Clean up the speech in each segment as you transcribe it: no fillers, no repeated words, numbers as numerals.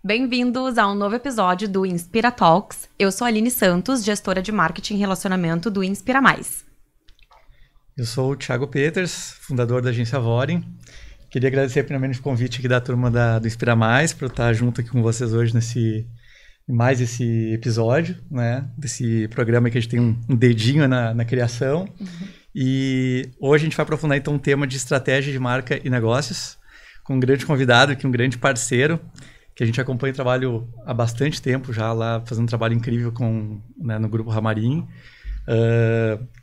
Bem-vindos a um novo episódio do Inspira Talks. Eu sou a Aline Santos, gestora de marketing e relacionamento do Inspira Mais. Eu sou o Thiago Peters, fundador da agência Vorin. Queria agradecer primeiramente o convite aqui da turma do Inspira Mais para eu estar junto aqui com vocês hoje mais esse episódio, né? Desse programa que a gente tem um dedinho na criação. E hoje a gente vai aprofundar então um tema de estratégia de marca e negócios com um grande convidado aqui, um grande parceiro, que a gente acompanha o trabalho há bastante tempo já lá, fazendo um trabalho incrível no Grupo Ramarim,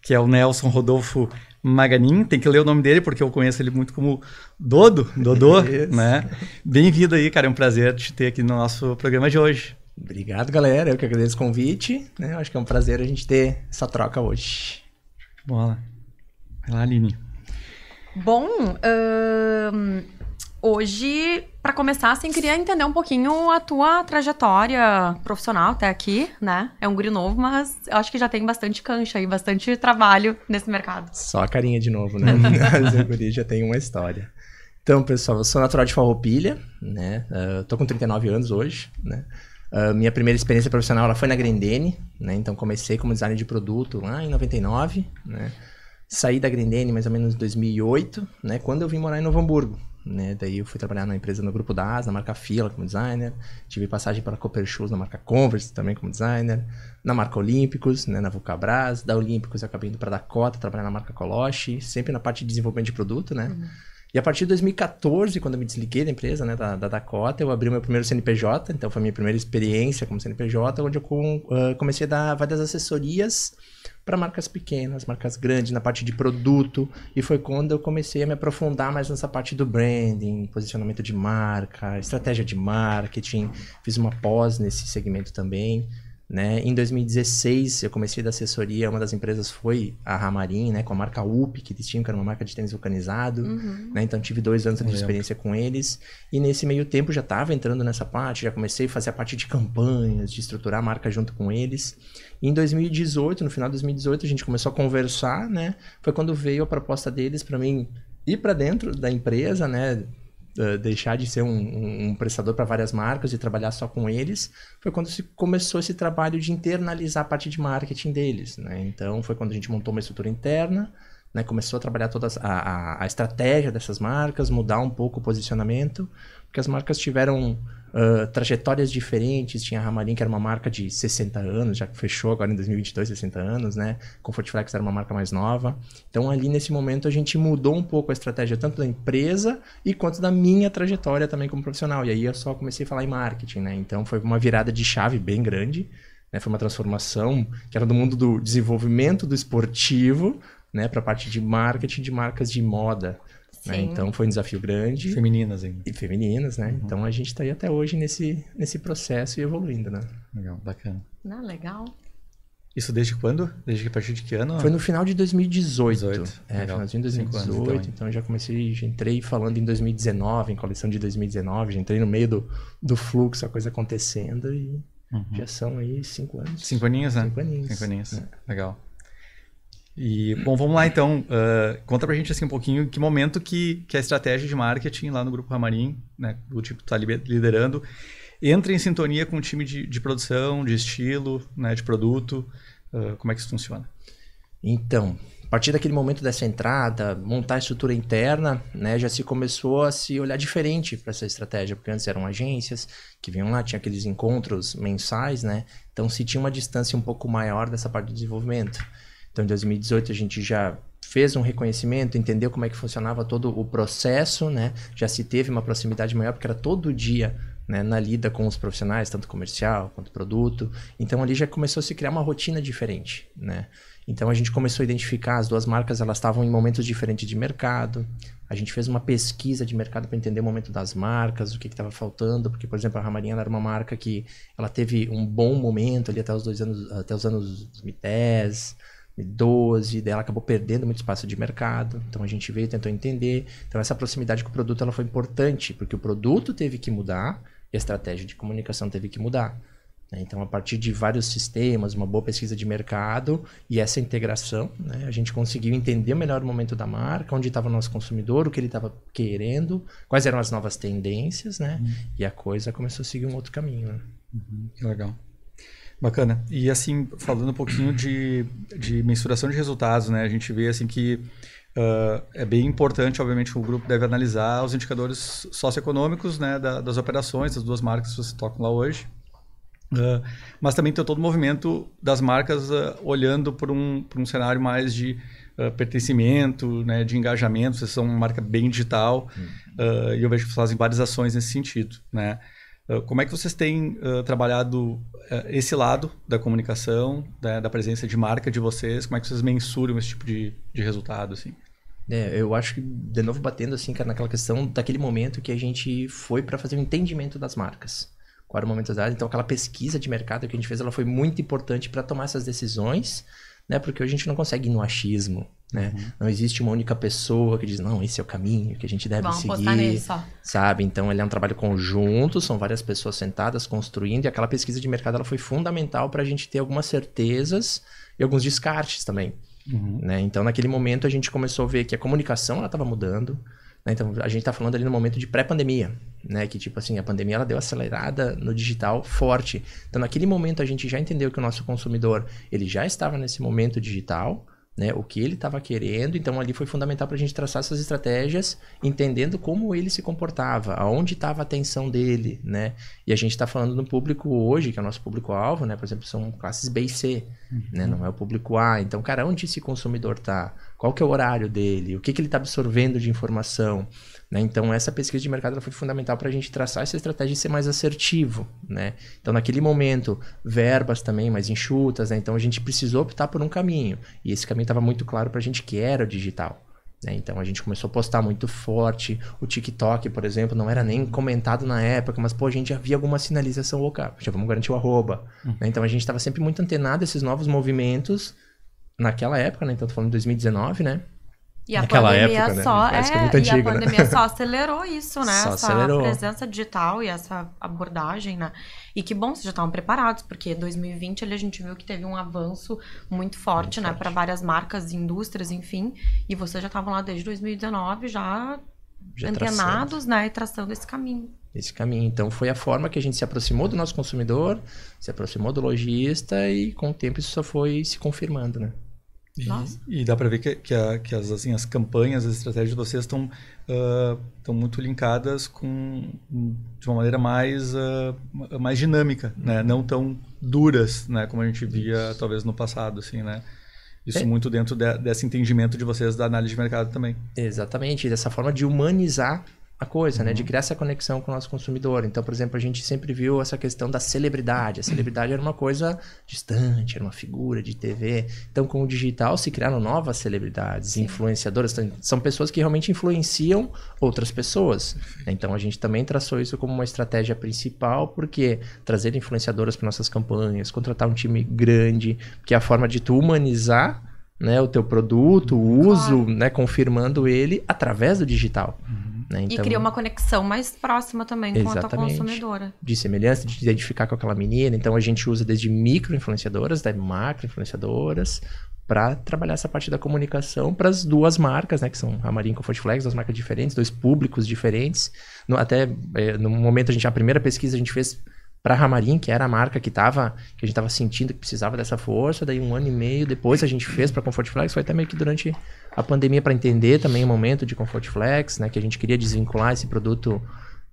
que é o Nelson Rodolfo Maganin. Tem que ler o nome dele porque eu conheço ele muito como Dodô, né? Bem-vindo aí, cara, é um prazer te ter aqui no nosso programa de hoje. Obrigado, galera, eu que agradeço o convite, né? Acho que é um prazer a gente ter essa troca hoje. Bola. Vai lá, Aline. Bom, hoje, para começar, assim, queria entender um pouquinho a tua trajetória profissional até aqui, né? É um guri novo, mas eu acho que já tem bastante cancha e bastante trabalho nesse mercado. Só a carinha de novo, né? Mas o guri já tem uma história. Então, pessoal, eu sou natural de Farroupilha, né? Tô com 39 anos hoje, né? Minha primeira experiência profissional ela foi na Grendene, né? Então comecei como designer de produto lá em 99, né? Saí da Grendene mais ou menos em 2008, né? Quando eu vim morar em Novo Hamburgo, né? Daí eu fui trabalhar na empresa no Grupo DAS, na marca Fila como designer. Tive passagem para Cooper Shoes na marca Converse também como designer. Na marca Olímpicos, né? Na Vulcabras. Da Olímpicos eu acabei indo para Dakota, trabalhar na marca Coloche, sempre na parte de desenvolvimento de produto, né? E a partir de 2014, quando eu me desliguei da empresa, né, da Dakota, eu abri o meu primeiro CNPJ, então foi a minha primeira experiência como CNPJ, onde eu comecei a dar várias assessorias para marcas pequenas, marcas grandes, na parte de produto, e foi quando eu comecei a me aprofundar mais nessa parte do branding, posicionamento de marca, estratégia de marketing, fiz uma pós nesse segmento também. Né? Em 2016, eu comecei da assessoria, uma das empresas foi a Ramarim, né? Com a marca UP, que eles tinham, que era uma marca de tênis vulcanizado. Né? Então, tive 2 anos de experiência com eles. E nesse meio tempo, já estava entrando nessa parte, já comecei a fazer a parte de campanhas, de estruturar a marca junto com eles. E em 2018, no final de 2018, a gente começou a conversar, né? Foi quando veio a proposta deles para mim ir para dentro da empresa, né? Deixar de ser um prestador para várias marcas e trabalhar só com eles, foi quando se começou esse trabalho de internalizar a parte de marketing deles, né? Então foi quando a gente montou uma estrutura interna, né? Começou a trabalhar toda a estratégia dessas marcas, mudar um pouco o posicionamento, porque as marcas tiveram trajetórias diferentes. Tinha a Ramarim, que era uma marca de 60 anos, já que fechou agora em 2022, 60 anos, né? Comfort Flex era uma marca mais nova. Então, ali nesse momento, a gente mudou um pouco a estratégia, tanto da empresa e quanto da minha trajetória também como profissional. E aí eu só comecei a falar em marketing, né? Então, foi uma virada de chave bem grande, né? Foi uma transformação que era do mundo do desenvolvimento do esportivo, né? Para a parte de marketing de marcas de moda. Né? Então foi um desafio grande. Femininas ainda. E femininas, né? Então a gente está aí até hoje nesse processo e evoluindo, né? Legal, bacana. Ah, legal. Isso desde quando? Desde que a partir de que ano? Foi no final de 2018. Finalzinho de 2018. Anos, então eu já entrei falando em 2019, em coleção de 2019, já entrei no meio do fluxo, a coisa acontecendo e já são aí 5 anos. 5 aninhos, né? 5 aninhos. 5 aninhos, legal. E, bom, vamos lá então, conta pra gente assim um pouquinho que momento que a estratégia de marketing lá no Grupo Ramarim, né, do tipo que tu tá liderando, entra em sintonia com o time de produção, de estilo, né, de produto, como é que isso funciona? Então, a partir daquele momento dessa entrada, montar a estrutura interna, né, já se começou a se olhar diferente para essa estratégia, porque antes eram agências que vinham lá, tinha aqueles encontros mensais, né, então se tinha uma distância um pouco maior dessa parte de desenvolvimento. Então, em 2018, a gente já fez um reconhecimento, entendeu como é que funcionava todo o processo, né? Já se teve uma proximidade maior, porque era todo dia, né, na lida com os profissionais, tanto comercial quanto produto. Então, ali já começou a se criar uma rotina diferente, né? Então, a gente começou a identificar as duas marcas, elas estavam em momentos diferentes de mercado. A gente fez uma pesquisa de mercado para entender o momento das marcas, o que estava faltando, porque, por exemplo, a Ramarim era uma marca que ela teve um bom momento ali até os anos 2010, 2012, daí ela acabou perdendo muito espaço de mercado, então a gente veio e tentou entender. Então essa proximidade com o produto ela foi importante, porque o produto teve que mudar e a estratégia de comunicação teve que mudar. Então, a partir de vários sistemas, uma boa pesquisa de mercado e essa integração, né, a gente conseguiu entender melhor o momento da marca, onde estava o nosso consumidor, o que ele estava querendo, quais eram as novas tendências, né? E a coisa começou a seguir um outro caminho. Né? Que legal. Bacana. E assim, falando um pouquinho de mensuração de resultados, né? A gente vê assim que é bem importante, obviamente, que o grupo deve analisar os indicadores socioeconômicos, né, das operações, das duas marcas que vocês tocam lá hoje. Mas também tem todo o movimento das marcas olhando por um cenário mais de pertencimento, né, de engajamento. Vocês são uma marca bem digital e eu vejo que vocês fazem várias ações nesse sentido, né? Como é que vocês têm trabalhado esse lado da comunicação, da presença de marca de vocês? Como é que vocês mensuram esse tipo de resultado? Assim? Eu acho que, de novo, batendo assim, cara, naquela questão daquele momento que a gente foi para fazer o entendimento das marcas. Qual era o momento exato? Então, aquela pesquisa de mercado que a gente fez, ela foi muito importante para tomar essas decisões, né? Porque hoje a gente não consegue ir no achismo, né? Não existe uma única pessoa que diz, não, esse é o caminho que a gente deve seguir. Vamos postar nisso, ó. Sabe? Então, ele é um trabalho conjunto, são várias pessoas sentadas construindo, e aquela pesquisa de mercado ela foi fundamental para a gente ter algumas certezas e alguns descartes também. Né? Então, naquele momento, a gente começou a ver que a comunicação estava mudando. Então, a gente está falando ali no momento de pré-pandemia, né? Que, tipo assim, a pandemia ela deu acelerada no digital forte. Então, naquele momento, a gente já entendeu que o nosso consumidor, ele já estava nesse momento digital, né? O que ele estava querendo. Então, ali foi fundamental para a gente traçar essas estratégias, entendendo como ele se comportava, aonde estava a atenção dele, né? E a gente está falando no público hoje, que é o nosso público-alvo, né? Por exemplo, são classes B e C, né? Não é o público A. Então, cara, onde esse consumidor está? Qual que é o horário dele? O que ele está absorvendo de informação? Né? Então, essa pesquisa de mercado ela foi fundamental para a gente traçar essa estratégia e ser mais assertivo. Né? Então, naquele momento, verbas também mais enxutas. Né? Então, a gente precisou optar por um caminho. E esse caminho estava muito claro para a gente que era o digital. Né? Então, a gente começou a postar muito forte. O TikTok, por exemplo, não era nem comentado na época, mas, pô, a gente já via alguma sinalização local. Já vamos garantir o arroba. Né? Então, a gente estava sempre muito antenado a esses novos movimentos naquela época, né? Então, tô falando de 2019, né? E a Naquela pandemia época, só, né? É muito antigo, e a pandemia só acelerou isso, né? Só essa acelerou. Presença digital e essa abordagem, né? E que bom, vocês já estavam preparados, porque 2020 ali a gente viu que teve um avanço muito forte, né? Para várias marcas, indústrias, enfim. E vocês já estavam lá desde 2019, já antenados, né? E traçando esse caminho. Esse caminho. Então, foi a forma que a gente se aproximou do nosso consumidor, se aproximou do lojista e, com o tempo, isso só foi se confirmando, né? E dá para ver que as campanhas, as estratégias de vocês estão muito linkadas de uma maneira mais dinâmica, né? Não tão duras, né? Como a gente via talvez no passado, assim, né? Isso muito dentro desse entendimento de vocês da análise de mercado também. Exatamente, dessa forma de humanizar a coisa, né? De criar essa conexão com o nosso consumidor. Então, por exemplo, a gente sempre viu essa questão da celebridade. A celebridade era uma coisa distante, era uma figura de TV. Então, com o digital se criaram novas celebridades, influenciadoras. São pessoas que realmente influenciam outras pessoas. Então, a gente também traçou isso como uma estratégia principal, porque trazer influenciadoras para nossas campanhas, contratar um time grande, que é a forma de tu humanizar, né, o teu produto, o uso, né, confirmando ele através do digital. Né? Então, e cria uma conexão mais próxima também com a tua consumidora. De semelhança, de identificar com aquela menina. Então, a gente usa desde micro-influenciadoras, até macro-influenciadoras, para trabalhar essa parte da comunicação para as duas marcas, né, que são a Marin e Comfort Flex, duas marcas diferentes, dois públicos diferentes. No momento, a primeira pesquisa a gente fez para a Ramarin, que era a marca que a gente estava sentindo que precisava dessa força. Daí 1 ano e meio depois a gente fez para a Comfort Flex. Foi até meio que durante a pandemia para entender também o momento de Comfort Flex, né, que a gente queria desvincular esse produto,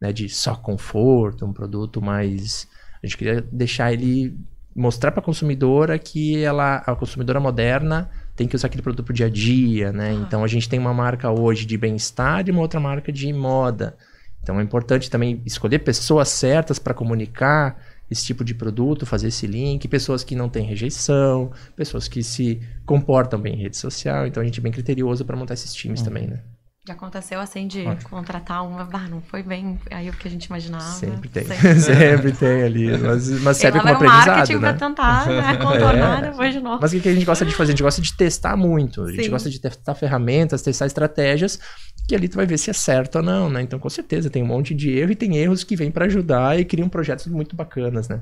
né, de só conforto, um produto mais... A gente queria deixar ele... Mostrar para a consumidora que a consumidora moderna tem que usar aquele produto pro dia a dia, né? Então a gente tem uma marca hoje de bem-estar e uma outra marca de moda. Então é importante também escolher pessoas certas para comunicar esse tipo de produto, fazer esse link, pessoas que não têm rejeição, pessoas que se comportam bem em rede social. Então a gente é bem criterioso para montar esses times também, né? Já aconteceu assim de contratar uma, não foi bem aí o que a gente imaginava. Sempre tem, sempre tem ali, mas serve como aprendizado, né? Pra tentar, né, contornar depois de novo. Mas o que a gente gosta de fazer? A gente gosta de testar muito, a gente gosta de testar ferramentas, testar estratégias, que ali tu vai ver se é certo ou não, né? Então, com certeza, tem um monte de erro e tem erros que vêm para ajudar e criam projetos muito bacanas, né?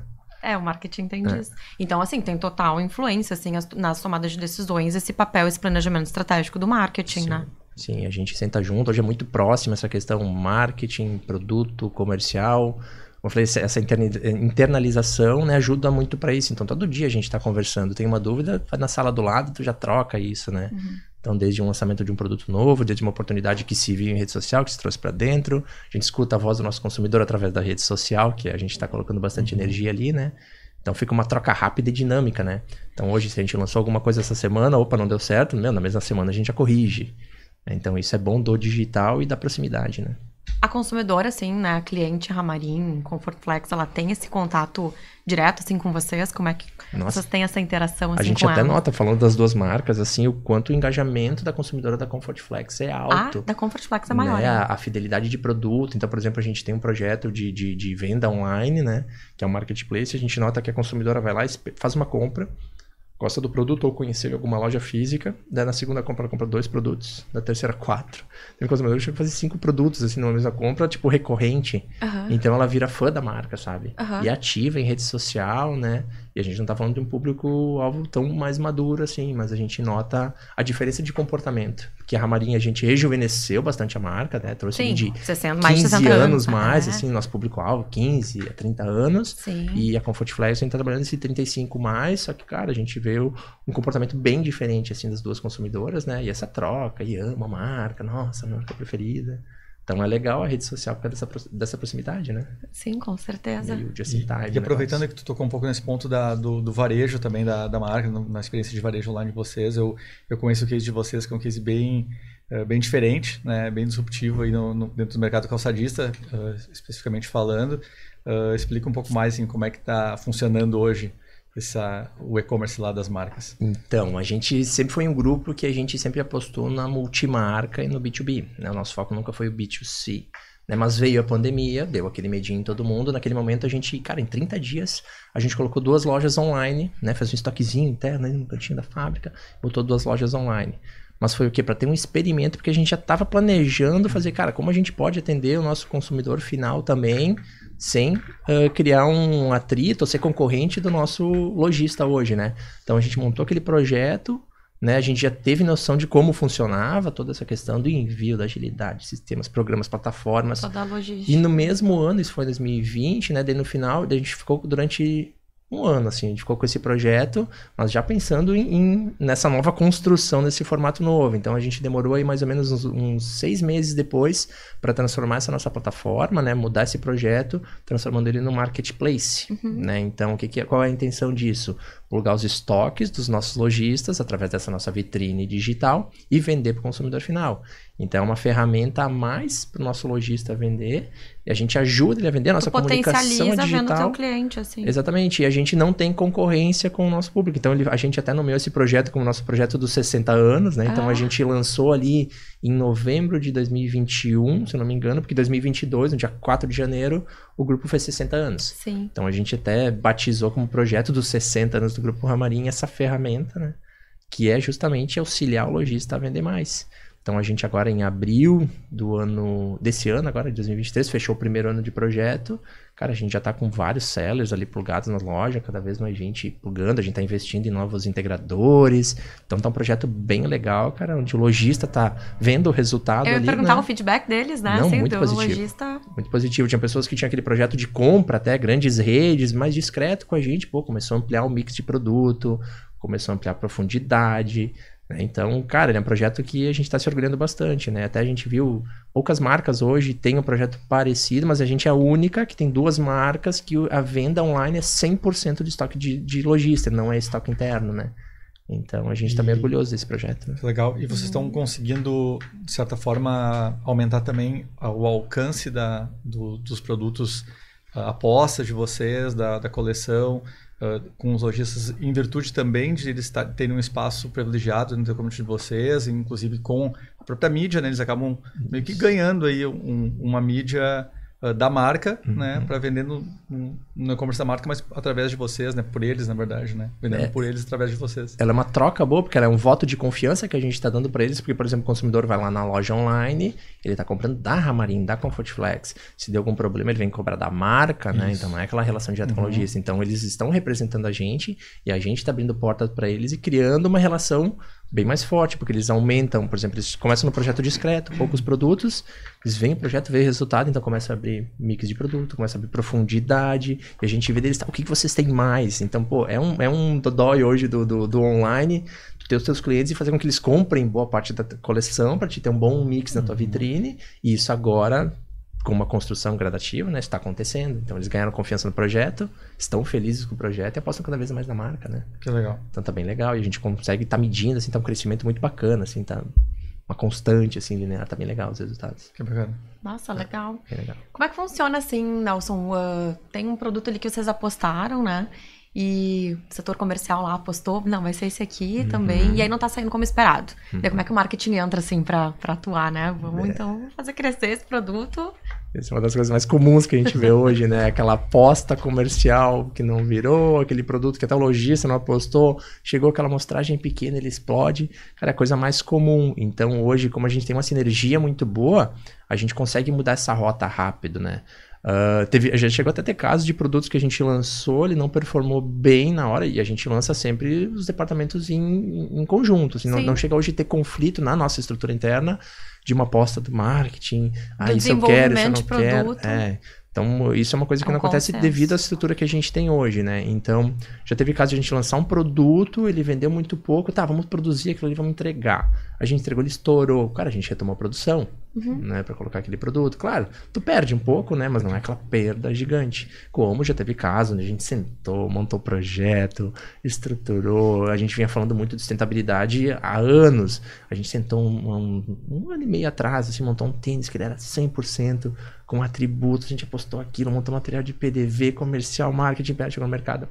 O marketing tem disso. Então, assim, tem total influência, assim, nas tomadas de decisões, esse papel, esse planejamento estratégico do marketing, né? Sim, a gente senta junto, hoje é muito próximo essa questão marketing, produto, comercial. Como eu falei, essa internalização, né, ajuda muito para isso. Então, todo dia a gente está conversando. Tem uma dúvida, vai na sala do lado, tu já troca isso, né? Então, desde um lançamento de um produto novo, desde uma oportunidade que se viu em rede social, que se trouxe para dentro. A gente escuta a voz do nosso consumidor através da rede social, que a gente está colocando bastante energia ali, né? Então, fica uma troca rápida e dinâmica, né? Então, hoje, se a gente lançou alguma coisa essa semana, opa, não deu certo, na mesma semana a gente já corrige. Então, isso é bom do digital e da proximidade, né? A consumidora, assim, né, a cliente Ramarim, Comfort Flex, ela tem esse contato direto, assim, com vocês? Como é que vocês têm essa interação, assim, a gente com até ela? nota, falando das duas marcas, assim, o quanto o engajamento da consumidora da Comfort Flex é alto. Da Comfort Flex é maior, né? né? A fidelidade de produto. Então, por exemplo, a gente tem um projeto de venda online, né? Que é um marketplace. A gente nota que a consumidora vai lá, faz uma compra, gosta do produto ou conhecer em alguma loja física, daí na segunda compra ela compra 2 produtos, na terceira 4. Tem consumidor que chega a fazer 5 produtos assim numa mesma compra, tipo recorrente. Então ela vira fã da marca, sabe? E ativa em rede social, né? E a gente não tá falando de um público-alvo tão mais maduro assim, mas a gente nota a diferença de comportamento. Porque a Ramarim, a gente rejuvenesceu bastante a marca, né? Trouxe de 15 anos mais, assim, nosso público-alvo, 15 a 30 anos. Sim. E a Comfort Flex, a gente tá trabalhando esse 35 mais, só que, cara, a gente vê um comportamento bem diferente, assim, das duas consumidoras, né? E essa troca, e ama a marca, nossa, a marca preferida. Então é legal a rede social por causa dessa proximidade, né? Sim, com certeza. E aproveitando que tu tocou um pouco nesse ponto do varejo também, da marca, na experiência de varejo online de vocês, eu conheço o case de vocês, que é um case bem diferente, né? Bem disruptivo aí dentro do mercado calçadista, especificamente falando. Explica um pouco mais assim, como é que está funcionando hoje o e-commerce lá das marcas. Então, a gente sempre foi um grupo que a gente sempre apostou na multimarca e no B2B, né? O nosso foco nunca foi o B2C, né? Mas veio a pandemia, deu aquele medinho em todo mundo. Naquele momento a gente, cara, em 30 dias, a gente colocou 2 lojas online, né? Fez um estoquezinho interno aí no cantinho da fábrica, botou 2 lojas online. Mas foi o quê? Para ter um experimento, porque a gente já estava planejando fazer, cara, como a gente pode atender o nosso consumidor final também, sem criar um atrito ou ser concorrente do nosso lojista hoje, né? Então a gente montou aquele projeto, né? A gente já teve noção de como funcionava toda essa questão do envio, da agilidade, sistemas, programas, plataformas. Toda a logística. E no mesmo ano, isso foi em 2020, né? Daí no final, a gente ficou durante um ano, assim, a gente ficou com esse projeto, mas já pensando nessa nova construção desse formato novo. Então a gente demorou aí mais ou menos uns 6 meses depois para transformar essa nossa plataforma, né, mudar esse projeto, transformando ele no marketplace, né? Então qual é a intenção disso? Plugar os estoques dos nossos lojistas através dessa nossa vitrine digital e vender para o consumidor final. Então é uma ferramenta a mais para o nosso lojista vender, e a gente ajuda ele a vender a nossa comunicação digital. Potencializa vendo o teu cliente, assim. Exatamente, e a gente não tem concorrência com o nosso público. Então a gente até nomeou esse projeto como nosso projeto dos 60 anos, né? Então a gente lançou ali em novembro de 2021, se eu não me engano, porque em 2022, no dia 4 de janeiro, o grupo fez 60 anos. Sim. Então a gente até batizou como projeto dos 60 anos do Grupo Ramarim essa ferramenta, né? Que é justamente auxiliar o lojista a vender mais. Então a gente agora em abril desse ano, agora de 2023, fechou o primeiro ano de projeto. Cara, a gente já tá com vários sellers ali plugados na loja, cada vez mais gente plugando, a gente tá investindo em novos integradores. Então tá um projeto bem legal, cara, onde o lojista tá vendo o resultado ali. Eu ia perguntar, né? O feedback deles, né? Não, assim, muito positivo. Lojista... Muito positivo. Tinha pessoas que tinham aquele projeto de compra, até grandes redes, mais discreto com a gente. Pô, começou a ampliar o mix de produto, começou a ampliar a profundidade. Então, cara, ele é um projeto que a gente está se orgulhando bastante, né? Até a gente viu, poucas marcas hoje têm um projeto parecido, mas a gente é a única que tem 2 marcas que a venda online é 100% de estoque de lojista, não é estoque interno, né? Então, a gente está bem orgulhoso desse projeto. Né? Legal. E vocês estão conseguindo, de certa forma, aumentar também o alcance dos produtos, a aposta de vocês, da coleção, com os lojistas, em virtude também de eles terem um espaço privilegiado no e-commerce de vocês, inclusive com a própria mídia, né? Eles acabam meio que ganhando aí uma mídia da marca, né, para vender no e-commerce da marca, mas através de vocês, né, por eles, na verdade, né, vendendo por eles através de vocês. Ela é uma troca boa, porque ela é um voto de confiança que a gente está dando para eles, porque, por exemplo, o consumidor vai lá na loja online, ele está comprando da Ramarim, da Comfortflex, se der algum problema ele vem cobrar da marca, né, então não é aquela relação direta com o lojista, então eles estão representando a gente e a gente está abrindo portas para eles e criando uma relação bem mais forte, porque eles aumentam, por exemplo, eles começam no projeto discreto, poucos produtos, eles veem o projeto, veem o resultado, então começa a abrir mix de produto, começa a abrir profundidade, e a gente vê deles, o que vocês têm mais? Então, pô, é um dodói hoje do online, tu ter os teus clientes e fazer com que eles comprem boa parte da coleção para te ter um bom mix na tua vitrine, e isso agora, com uma construção gradativa, né, está acontecendo. Então, eles ganharam confiança no projeto, estão felizes com o projeto e apostam cada vez mais na marca, né? Que legal. Então, tá bem legal. E a gente consegue estar medindo, assim, tá um crescimento muito bacana, assim, tá uma constante, assim, linear. Tá bem legal os resultados. Que bacana. Nossa, legal. Bem legal. Como é que funciona, assim, Nelson? Tem um produto ali que vocês apostaram, né? E o setor comercial lá apostou, não, vai ser esse aqui também, e aí não tá saindo como esperado. Daí como é que o marketing entra, assim, pra atuar, né? Vamos, então, fazer crescer esse produto. Essa é uma das coisas mais comuns que a gente vê hoje, né? Aquela aposta comercial que não virou, aquele produto que até o lojista não apostou, chegou aquela amostragem pequena, ele explode. Cara, é a coisa mais comum. Então, hoje, como a gente tem uma sinergia muito boa, a gente consegue mudar essa rota rápido, né? Já chegou até a ter casos de produtos que a gente lançou, ele não performou bem na hora, e a gente lança sempre os departamentos em conjunto, assim, não chega hoje a ter conflito na nossa estrutura interna de uma aposta do marketing, isso eu quero, isso eu não quero. Então, isso é uma coisa que não acontece devido à estrutura que a gente tem hoje, né? Então, já teve caso de a gente lançar um produto, ele vendeu muito pouco, tá, vamos produzir aquilo ali, vamos entregar. A gente entregou, ele estourou. Cara, a gente retomou a produção, né, pra colocar aquele produto. Claro, tu perde um pouco, né, mas não é aquela perda gigante. Como já teve caso onde a gente sentou, montou o projeto, estruturou, a gente vinha falando muito de sustentabilidade há anos. A gente sentou um ano e meio atrás, assim, montou um tênis que ele era 100% com atributos, a gente apostou aquilo, montou material de PDV, comercial, marketing, chegou no mercado.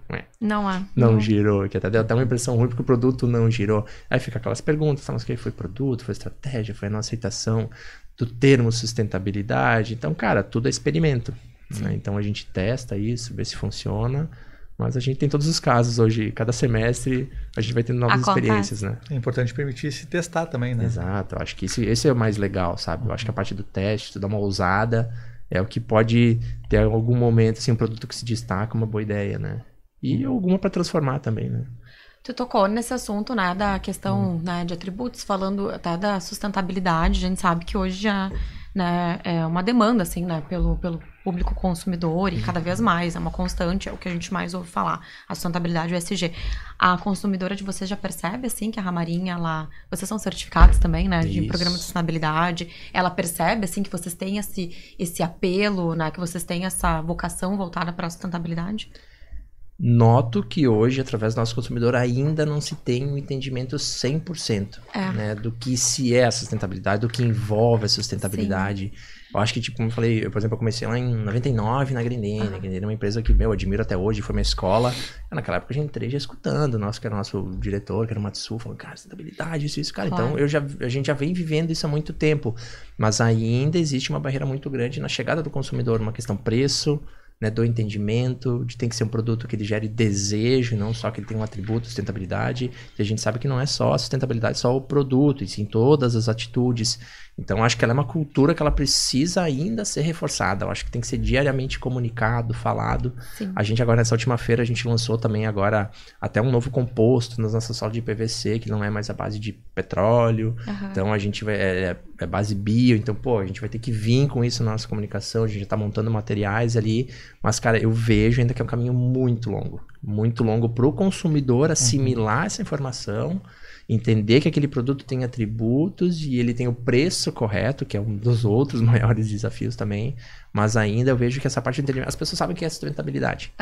Não girou, que até deu até uma impressão ruim porque o produto não girou. Aí fica aquelas perguntas, mas que foi produto, foi estratégia, foi a nossa aceitação do termo sustentabilidade. Então, cara, tudo é experimento, né? Então a gente testa isso, vê se funciona, mas a gente tem todos os casos hoje, cada semestre a gente vai tendo novas experiências, né? É importante permitir se testar também, né? Exato, eu acho que esse é o mais legal, sabe? Eu acho que a parte do teste, tu dá uma ousada, é o que pode ter em algum momento, assim, um produto que se destaca, uma boa ideia, né? E alguma para transformar também, né? Tu tocou nesse assunto, né, da questão né, de atributos, falando até da sustentabilidade. A gente sabe que hoje já né, é uma demanda, assim, né, pelo público consumidor e cada vez mais, é uma constante, é o que a gente mais ouve falar, a sustentabilidade, o ESG. A consumidora de vocês já percebe, assim, que a Ramarim, vocês são certificados também, né, de programa de sustentabilidade, ela percebe, assim, que vocês têm esse apelo, né, que vocês têm essa vocação voltada para a sustentabilidade? Noto que hoje, através do nosso consumidor, ainda não se tem um entendimento 100% né, do que se é a sustentabilidade, do que envolve a sustentabilidade. Sim. Eu acho que, tipo, como eu falei, por exemplo, eu comecei lá em 99 na Grendene. A Grendene é uma empresa que, eu admiro até hoje, foi minha escola. Naquela época, eu já entrei já escutando, que era o nosso diretor, que era o Matsu, falando, cara, sustentabilidade, isso, cara. Claro. Então, a gente já vem vivendo isso há muito tempo. Mas ainda existe uma barreira muito grande na chegada do consumidor, uma questão preço, né, do entendimento, de tem que ser um produto que ele gere desejo, não só que ele tenha um atributo, sustentabilidade. E a gente sabe que não é só a sustentabilidade, só o produto, e sim todas as atitudes. Então, acho que ela é uma cultura que ela precisa ainda ser reforçada. Eu acho que tem que ser diariamente comunicado, falado. Sim. A gente agora, nessa última feira, a gente lançou também agora até um novo composto nas nossas solas de PVC, que não é mais a base de petróleo. Então, a gente é base bio. Então, a gente vai ter que vir com isso na nossa comunicação. A gente já está montando materiais ali. Mas, cara, eu vejo ainda que é um caminho muito longo para o consumidor assimilar essa informação, entender que aquele produto tem atributos e ele tem o preço correto, que é um dos outros maiores desafios também, mas ainda eu vejo que essa parte de entendimento, as pessoas sabem que é sustentabilidade,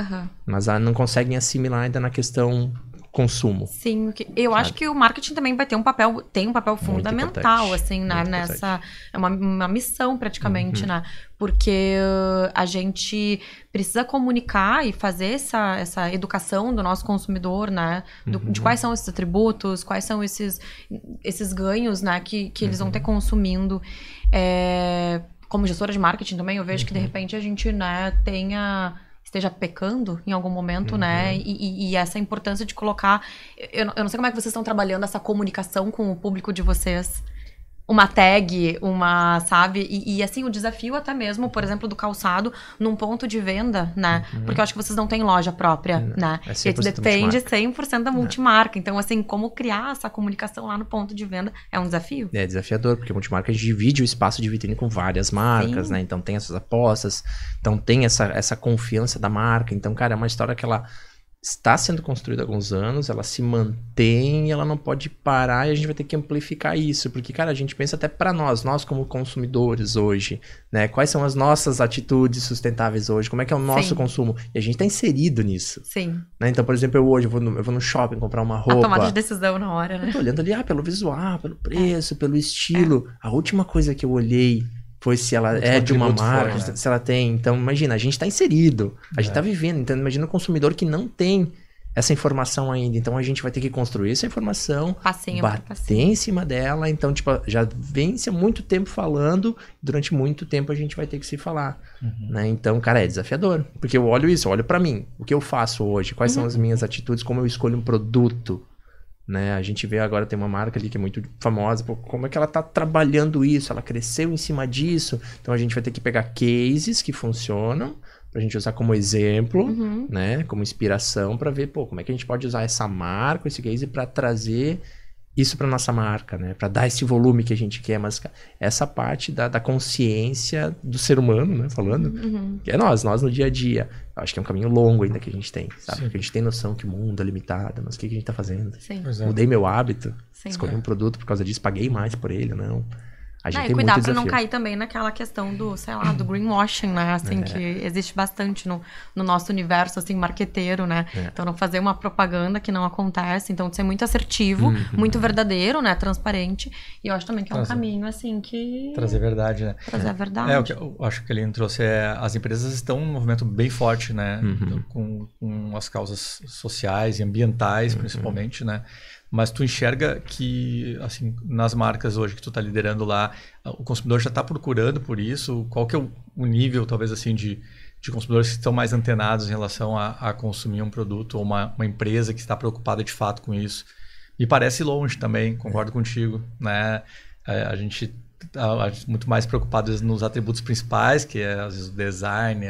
mas não conseguem assimilar ainda na questão consumo. Sim, eu acho que o marketing também vai ter um papel fundamental, assim, né, nessa, é uma missão praticamente, né, porque a gente precisa comunicar e fazer essa educação do nosso consumidor, né, de quais são esses atributos, quais são esses ganhos, né, que eles vão ter consumindo. como gestora de marketing também, eu vejo que de repente a gente, né, esteja pecando em algum momento, né? E essa importância de colocar... Eu não sei como é que vocês estão trabalhando essa comunicação com o público de vocês. Uma tag, sabe? E assim, o desafio até mesmo, por exemplo, do calçado num ponto de venda, né? Porque eu acho que vocês não têm loja própria, né? É E depende 100% da multimarca. Então, assim, como criar essa comunicação lá no ponto de venda é um desafio. É desafiador, porque a multimarca divide o espaço de vitrine com várias marcas, Sim. né? Então tem essas apostas, então tem essa confiança da marca. Então, cara, é uma história que ela está sendo construída há alguns anos, ela se mantém, ela não pode parar e a gente vai ter que amplificar isso, porque, cara, a gente pensa até para nós como consumidores hoje, né? Quais são as nossas atitudes sustentáveis hoje, como é que é o nosso consumo, e a gente está inserido nisso. Sim. Né? Então, por exemplo, eu vou no shopping comprar uma roupa. A tomada de decisão na hora, né? Eu tô olhando ali, pelo visual, pelo preço, pelo estilo. A última coisa que eu olhei foi se ela é de uma marca, forte, né? se ela tem. Então, imagina, a gente tá inserido, a gente tá vivendo. Então, imagina o consumidor que não tem essa informação ainda. Então, a gente vai ter que construir essa informação, Passinho por bater passinho. em cima dela. Então, tipo, já vem-se há muito tempo falando, durante muito tempo a gente vai ter que se falar. Né? Então, cara, é desafiador. Porque eu olho isso, eu olho pra mim. O que eu faço hoje? Quais são as minhas atitudes? Como eu escolho um produto? Né? A gente vê agora, tem uma marca ali que é muito famosa, pô, como é que ela tá trabalhando isso, ela cresceu em cima disso, então a gente vai ter que pegar cases que funcionam, pra gente usar como exemplo, né, como inspiração, pra ver, pô, como é que a gente pode usar essa marca, esse case pra trazer isso pra nossa marca, né, pra dar esse volume que a gente quer, mas essa parte da consciência do ser humano, né, falando, que é nós no dia a dia. Acho que é um caminho longo ainda que a gente tem, sabe? Porque a gente tem noção que o mundo é limitado, mas o que a gente tá fazendo? Sim. Mudei meu hábito, Sim. escolhi um produto por causa disso, paguei mais por ele, não. A gente E tem cuidar muito pra não desafio. cair também naquela questão do, sei lá, do greenwashing, né? Assim, que existe bastante no nosso universo, assim, marqueteiro, né? Então, não fazer uma propaganda que não acontece. Então, ser muito assertivo, muito verdadeiro, né? Transparente. E eu acho também que é um caminho, assim, que... Trazer verdade, né? Trazer a verdade. O que eu acho que ele trouxe as empresas estão num movimento bem forte, né? Com as causas sociais e ambientais, principalmente, né? Mas tu enxerga que, assim, nas marcas hoje que tu tá liderando lá, o consumidor já está procurando por isso? Qual que é o nível, talvez, assim, de consumidores que estão mais antenados em relação a consumir um produto ou uma empresa que está preocupada de fato com isso? Me parece longe também, concordo contigo, né? A gente tá muito mais preocupado nos atributos principais, que é, às vezes, o design,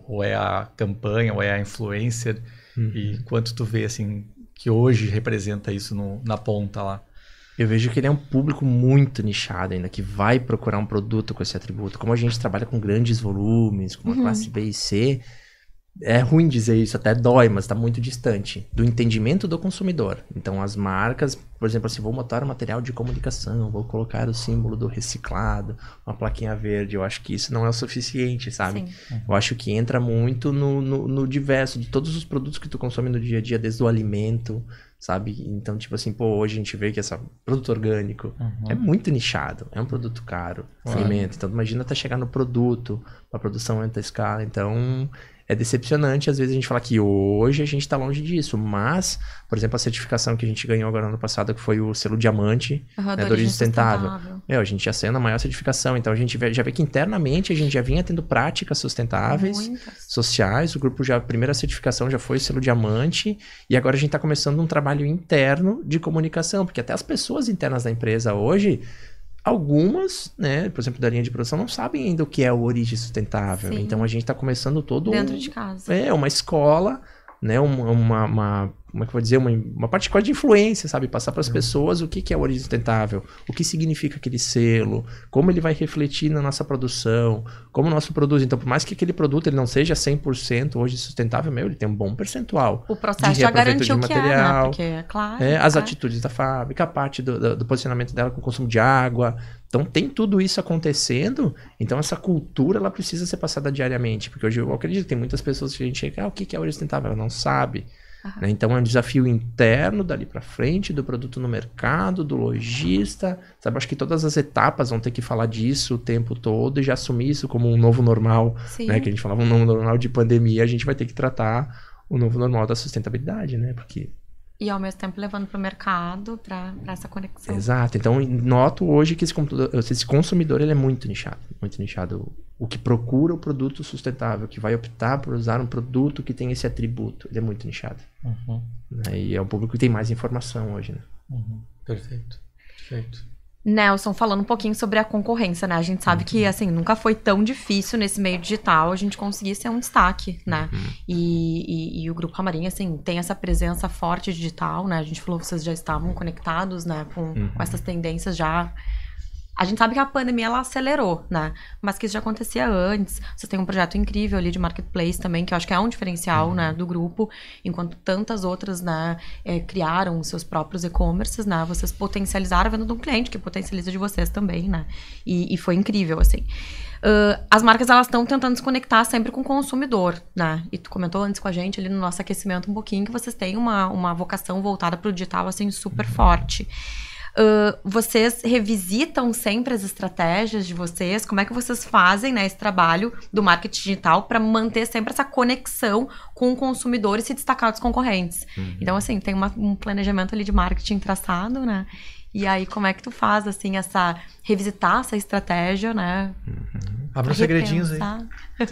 ou é a campanha, ou é a influencer. E quanto tu vê, assim, que hoje representa isso na ponta lá? Eu vejo que ele é um público muito nichado ainda, que vai procurar um produto com esse atributo. Como a gente trabalha com grandes volumes, com uma classe B e C, é ruim dizer isso, até dói, mas está muito distante do entendimento do consumidor. Então, as marcas, por exemplo, assim, vou botar um material de comunicação, vou colocar o símbolo do reciclado, uma plaquinha verde. Eu acho que isso não é o suficiente, sabe? Sim. Eu acho que entra muito no diverso, de todos os produtos que tu consome no dia a dia, desde o alimento, sabe? Então, tipo assim, pô, hoje a gente vê que esse produto orgânico é muito nichado, é um produto caro, alimento. Então, imagina até chegar no produto, a produção entra a escala. Então, é decepcionante, às vezes a gente fala que hoje a gente está longe disso, mas, por exemplo, a certificação que a gente ganhou agora no ano passado, que foi o selo diamante, né, da origem sustentável. A gente já saiu na maior certificação, então a gente já vê que internamente a gente já vinha tendo práticas sustentáveis, sociais, o grupo já, a primeira certificação já foi o selo diamante, e agora a gente está começando um trabalho interno de comunicação, porque até as pessoas internas da empresa hoje, algumas, né, por exemplo, da linha de produção, não sabem ainda o que é a origem sustentável. Sim. Então a gente está começando todo Dentro de casa. uma escola, né, como é que eu vou dizer, uma parte quase de influência, sabe? Passar para as pessoas o que é a origem sustentável, o que significa aquele selo, como ele vai refletir na nossa produção, como o nosso produto. Então, por mais que aquele produto ele não seja 100% hoje sustentável, ele tem um bom percentual. O processo já garantiu de que material, né? Porque, é claro. as atitudes da fábrica, a parte do posicionamento dela com o consumo de água. Então, tem tudo isso acontecendo. Então, essa cultura, ela precisa ser passada diariamente. Porque hoje eu acredito que tem muitas pessoas que a gente chega, o que é origem sustentável? Ela não sabe. Né? Então, é um desafio interno dali para frente, do produto no mercado, do lojista. Sabe? Acho que todas as etapas vão ter que falar disso o tempo todo e já assumir isso como um novo normal. Né? Que a gente falava um novo normal de pandemia, a gente vai ter que tratar o novo normal da sustentabilidade, né? Porque E ao mesmo tempo levando para o mercado, para essa conexão. Exato. Então, noto hoje que esse consumidor ele é muito nichado. Muito nichado. O que procura o produto sustentável, que vai optar por usar um produto que tem esse atributo. Ele é muito nichado. E é um público que tem mais informação hoje, né? Perfeito. Nelson, falando um pouquinho sobre a concorrência, né? A gente sabe que, assim, nunca foi tão difícil nesse meio digital a gente conseguir ser um destaque, né? E o Grupo Ramarim, assim, tem essa presença forte digital, né? A gente falou que vocês já estavam conectados, né? Com essas tendências já... A gente sabe que a pandemia, ela acelerou, né? Mas que isso já acontecia antes. Vocês têm um projeto incrível ali de marketplace também, que eu acho que é um diferencial, né, do grupo. Enquanto tantas outras, né, criaram seus próprios e-commerces, né? Vocês potencializaram a venda de um cliente, que potencializa de vocês também, né? E foi incrível, assim. As marcas, elas estão tentando se conectar sempre com o consumidor, né? E tu comentou antes com a gente ali no nosso aquecimento um pouquinho que vocês têm uma vocação voltada para o digital, assim, super forte. Vocês revisitam sempre as estratégias de vocês? Como é que vocês fazem, né, esse trabalho do marketing digital para manter sempre essa conexão com o consumidor e se destacar dos concorrentes? Então, assim, tem um planejamento ali de marketing traçado, né? E aí, como é que tu faz, assim, revisitar essa estratégia, né? Abre os segredinhos aí.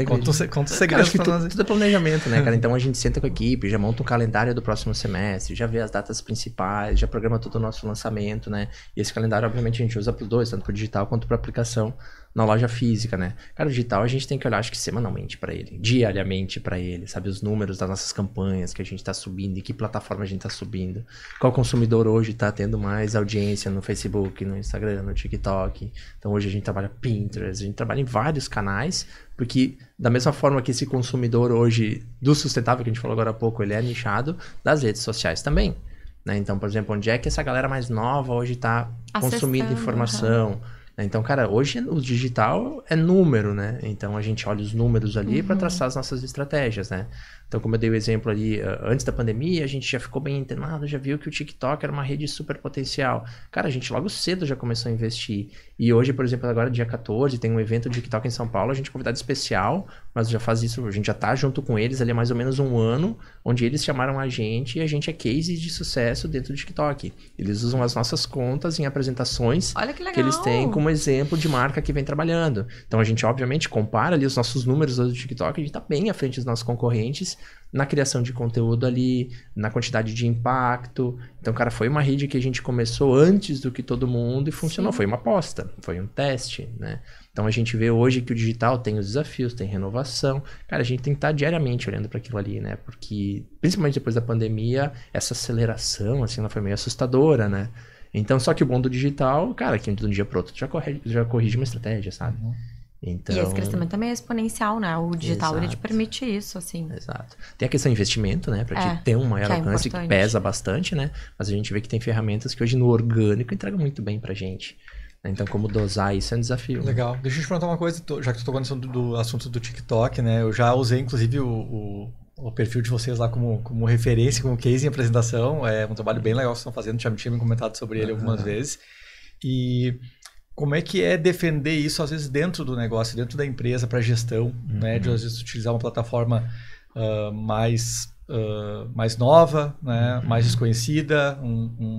Conta os segredos pra nós. Tudo é planejamento, né, cara? Então a gente senta com a equipe, já monta um calendário do próximo semestre, já vê as datas principais, já programa todo o nosso lançamento, né? E esse calendário, obviamente, a gente usa pros dois, tanto pro digital quanto pra aplicação na loja física, né? Cara, o digital a gente tem que olhar, acho que semanalmente pra ele, diariamente pra ele, sabe? Os números das nossas campanhas que a gente tá subindo, em que plataforma a gente tá subindo, qual consumidor hoje tá tendo mais audiência no Facebook, no Instagram, no TikTok. Então hoje a gente trabalha Pinterest, a gente trabalha em vários canais, porque da mesma forma que esse consumidor hoje do sustentável, que a gente falou agora há pouco, ele é nichado, das redes sociais também, né? Então, por exemplo, onde é que essa galera mais nova hoje tá consumindo informação? Então, cara, hoje o digital é número, né? Então, a gente olha os números ali para traçar as nossas estratégias, né? Então, como eu dei o exemplo ali, antes da pandemia, a gente já ficou bem antenado, já viu que o TikTok era uma rede super potencial. Cara, a gente logo cedo já começou a investir. E hoje, por exemplo, agora dia 14, tem um evento de TikTok em São Paulo, a gente é convidado especial, mas já faz isso, a gente já tá junto com eles ali há mais ou menos um ano, onde eles chamaram a gente e a gente é case de sucesso dentro do TikTok. Eles usam as nossas contas em apresentações que eles têm como exemplo de marca que vem trabalhando. Então, a gente, obviamente, compara ali os nossos números do TikTok, a gente tá bem à frente dos nossos concorrentes, na criação de conteúdo ali, na quantidade de impacto. Então, cara, foi uma rede que a gente começou antes do que todo mundo e funcionou. Sim. Foi uma aposta, foi um teste, né? Então, a gente vê hoje que o digital tem os desafios, tem renovação. Cara, a gente tem que estar diariamente olhando para aquilo ali, né? Porque, principalmente depois da pandemia, essa aceleração, assim, ela foi meio assustadora, né? Então, só que o bom do digital, cara, que de um dia para outro já corrige uma estratégia, sabe? Então... E esse crescimento também é exponencial, né? O digital, ele te permite isso, assim. Exato. Tem a questão de investimento, né? Pra te ter um maior alcance, que pesa bastante, né? Mas a gente vê que tem ferramentas que hoje no orgânico entregam muito bem pra gente. Então, como dosar isso é um desafio. Legal. Né? Deixa eu te perguntar uma coisa, já que tu tocou no assunto do TikTok, né? Eu já usei, inclusive, o perfil de vocês lá como referência, como case em apresentação. É um trabalho bem legal que vocês estão fazendo. Já tinha me comentado sobre ele algumas vezes. E... como é que é defender isso, às vezes, dentro do negócio, dentro da empresa, para gestão, né? De, às vezes, utilizar uma plataforma mais nova, né? Mais desconhecida,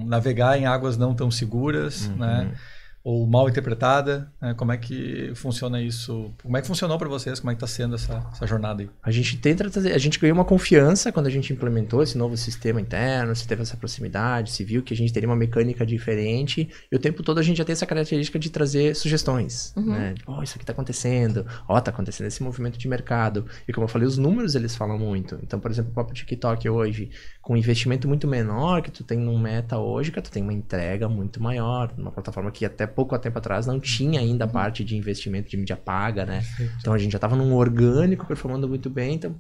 navegar em águas não tão seguras, né? Ou mal interpretada, né? Como é que funciona isso? Como é que funcionou para vocês? Como é que está sendo essa jornada aí? A gente tenta trazer, a gente ganhou uma confiança quando a gente implementou esse novo sistema interno, se teve essa proximidade, se viu que a gente teria uma mecânica diferente, e o tempo todo a gente já tem essa característica de trazer sugestões, né? Isso aqui está acontecendo, está acontecendo esse movimento de mercado. E como eu falei, os números eles falam muito. Então, por exemplo, o próprio TikTok hoje, com um investimento muito menor que tu tem no Meta hoje, que tu tem uma entrega muito maior, uma plataforma que até pouco tempo atrás não tinha ainda a parte de investimento de mídia paga, né? Então a gente já estava num orgânico performando muito bem, então,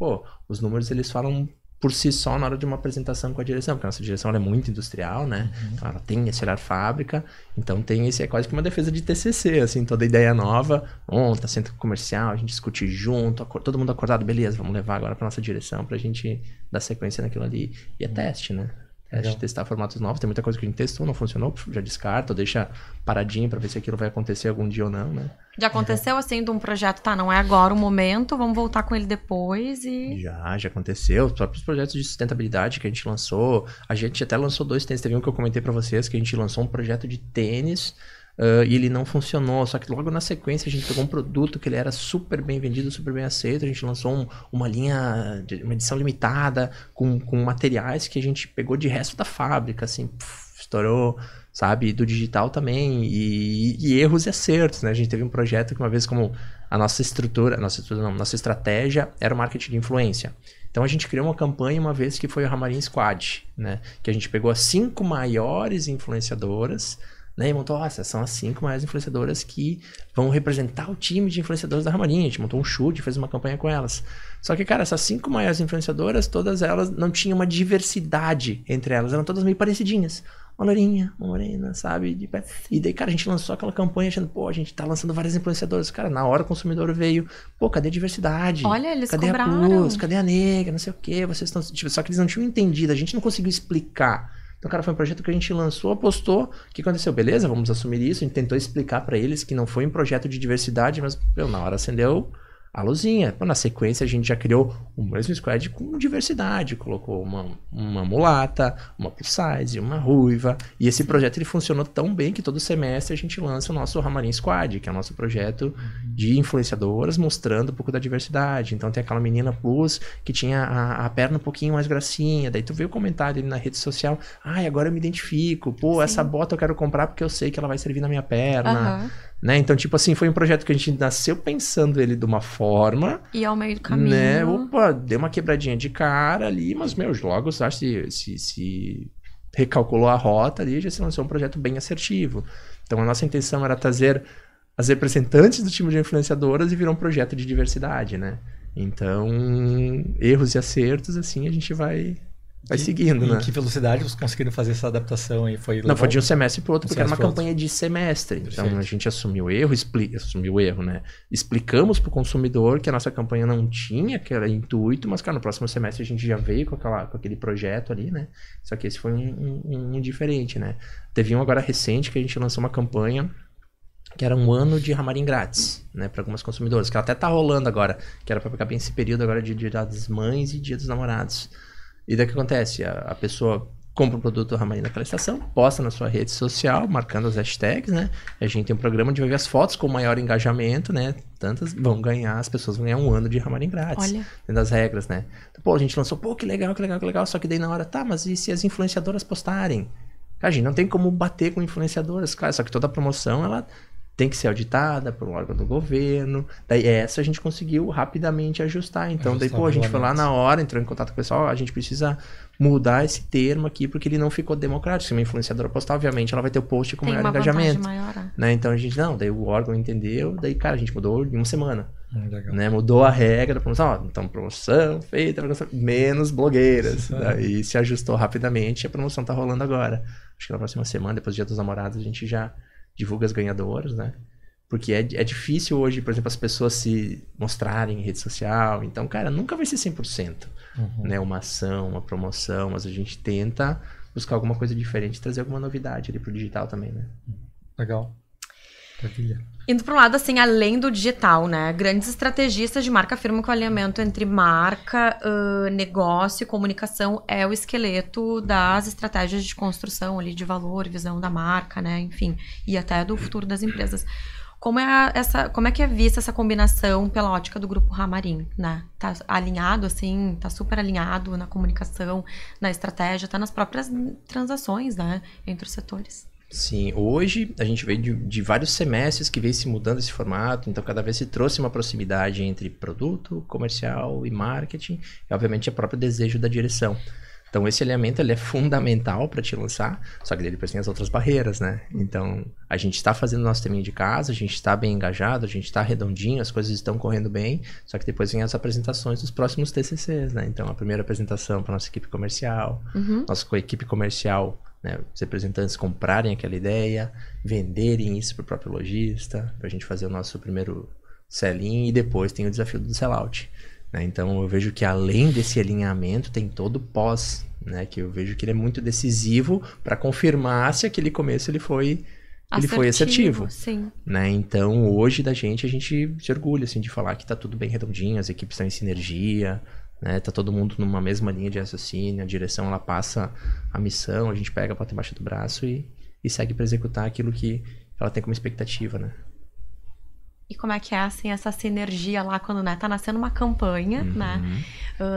os números eles falam por si só na hora de uma apresentação com a direção, porque a nossa direção ela é muito industrial, né? Então ela tem esse olhar fábrica, então tem esse, é quase que uma defesa de TCC, assim, toda ideia nova, monta, centro comercial, a gente discute junto, todo mundo acordado, beleza, vamos levar agora para nossa direção pra gente dar sequência naquilo ali, e é teste, né? A gente testar formatos novos, tem muita coisa que a gente testou, não funcionou, já descarta, ou deixa paradinho pra ver se aquilo vai acontecer algum dia ou não, né? Já aconteceu assim de um projeto, tá, não é agora o momento, vamos voltar com ele depois e... Já aconteceu. Os próprios projetos de sustentabilidade que a gente lançou, a gente até lançou 2 tênis, teve um que eu comentei pra vocês, que a gente lançou um projeto de tênis, e ele não funcionou, só que logo na sequência a gente pegou um produto que ele era super bem vendido, super bem aceito, a gente lançou uma linha, uma edição limitada, com materiais que a gente pegou de resto da fábrica, assim, estourou, sabe, do digital também, e erros e acertos, né, a gente teve um projeto que uma vez como a nossa estratégia era o marketing de influência. Então a gente criou uma campanha uma vez que foi o Ramarin Squad, né, que a gente pegou as 5 maiores influenciadoras, né, e montou, essas são as 5 maiores influenciadoras que vão representar o time de influenciadores da Ramarin. A gente montou um chute, fez uma campanha com elas. Só que, cara, essas 5 maiores influenciadoras, todas elas não tinham uma diversidade entre elas, eram todas meio parecidinhas. Uma lourinha, uma morena, sabe? E daí, cara, a gente lançou aquela campanha achando, pô, a gente tá lançando várias influenciadoras. Cara, na hora o consumidor veio, pô, cadê a diversidade? Olha, eles cadê cobraram. a luz? Cadê a negra? Não sei o quê. Vocês estão... Tipo, só que eles não tinham entendido, a gente não conseguiu explicar. Então, cara, foi um projeto que a gente lançou, apostou. O que aconteceu? Beleza, vamos assumir isso. A gente tentou explicar pra eles que não foi um projeto de diversidade, mas, na hora acendeu a luzinha. Na sequência, a gente já criou o mesmo squad com diversidade. Colocou uma mulata, uma plus size, uma ruiva. E esse projeto ele funcionou tão bem que todo semestre a gente lança o nosso Ramarin Squad, que é o nosso projeto de influenciadoras mostrando um pouco da diversidade. Então tem aquela menina plus que tinha a perna um pouquinho mais grossinha. Daí tu vê o comentário ali na rede social. Ai, agora eu me identifico. Pô, Sim. essa bota eu quero comprar porque eu sei que ela vai servir na minha perna. Aham. Né? Então, tipo assim, foi um projeto que a gente nasceu pensando ele de uma forma... E ao meio do caminho... Né? Opa, deu uma quebradinha de cara ali, mas, logo, acho que se recalculou a rota ali, já se lançou um projeto bem assertivo. Então, a nossa intenção era trazer as representantes do time de influenciadoras e virar um projeto de diversidade, né? Então, erros e acertos, assim, a gente vai seguindo, né? Em que velocidade vocês conseguiram fazer essa adaptação aí? Não, foi de um semestre pro outro, porque era uma semestre pro campanha de semestre. Então, Perfeito. a gente assumiu o erro, né? Explicamos pro consumidor que a nossa campanha não tinha aquele intuito, mas, cara, no próximo semestre a gente já veio com aquele projeto ali, né? Só que esse foi um diferente, né? Teve um agora recente que a gente lançou uma campanha que era um ano de Ramarin grátis, né? Para algumas consumidoras, que ela até tá rolando agora, que era para pegar bem esse período agora de Dia das Mães e Dia dos Namorados. E daí o que acontece? A pessoa compra o produto Ramarin naquela estação, posta na sua rede social, marcando as hashtags, né? A gente tem um programa de ver as fotos com maior engajamento, né? Tantas vão ganhar, as pessoas vão ganhar um ano de Ramarin grátis. Olha. Dentro das regras, né? Então, pô, a gente lançou, pô, que legal, só que daí na hora, tá, mas e se as influenciadoras postarem? Cara, a gente não tem como bater com influenciadoras, claro, só que toda a promoção, ela tem que ser auditada por um órgão do governo. Daí essa a gente conseguiu rapidamente ajustar. Então, daí, pô, a gente foi lá na hora, entrou em contato com o pessoal, a gente precisa mudar esse termo aqui, porque ele não ficou democrático. Se uma influenciadora postar, obviamente, ela vai ter o post com maior engajamento. Né? Então, a gente, não, daí o órgão entendeu, daí, cara, a gente mudou em uma semana. Né? Mudou a regra da promoção, ó, então promoção feita, menos blogueiras. Daí se ajustou rapidamente e a promoção tá rolando agora. Acho que na próxima semana, depois do Dia dos Namorados, a gente já divulga as ganhadoras, né? Porque é difícil hoje, por exemplo, as pessoas se mostrarem em rede social. Então, cara, nunca vai ser 100%. Né? Uma ação, uma promoção, mas a gente tenta buscar alguma coisa diferente e trazer alguma novidade ali pro digital também, né? Legal. Maravilha. Indo para um lado, assim, além do digital, né? Grandes estrategistas de marca afirmam que o alinhamento entre marca, negócio e comunicação é o esqueleto das estratégias de construção ali de valor, visão da marca, né? Enfim, e até do futuro das empresas. Como é que é vista essa combinação pela ótica do grupo Ramarin, né? Tá alinhado, assim, tá super alinhado na comunicação, na estratégia, tá nas próprias transações, né? Entre os setores. Sim, hoje a gente veio de vários semestres que veio se mudando esse formato, então cada vez se trouxe uma proximidade entre produto, comercial e marketing, e obviamente é o próprio desejo da direção. Então esse alinhamento ele é fundamental para te lançar, só que depois tem as outras barreiras, né? Então a gente está fazendo nosso terminho de casa, a gente está bem engajado, a gente está redondinho, as coisas estão correndo bem, só que depois vem as apresentações dos próximos TCCs, né? Então a primeira apresentação para nossa equipe comercial, nossa equipe comercial, né, os representantes comprarem aquela ideia, venderem isso para o próprio lojista, para a gente fazer o nosso primeiro sell-in e depois tem o desafio do sell-out. né? Então eu vejo que além desse alinhamento tem todo o pós, né? Que eu vejo que ele é muito decisivo para confirmar se aquele começo ele foi assertivo, sim. Né? Então hoje a gente se orgulha assim, de falar que tá tudo bem redondinho, as equipes estão em sinergia, né? Tá todo mundo numa mesma linha de raciocínio, a direção ela passa a missão, a gente pega, bota embaixo do braço e segue para executar aquilo que ela tem como expectativa, né? E como é que é, assim, essa sinergia lá quando, né, tá nascendo uma campanha, né?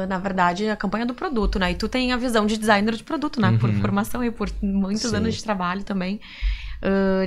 Na verdade, a campanha do produto, né? E tu tem a visão de designer de produto, né? Por formação e por muitos anos de trabalho também.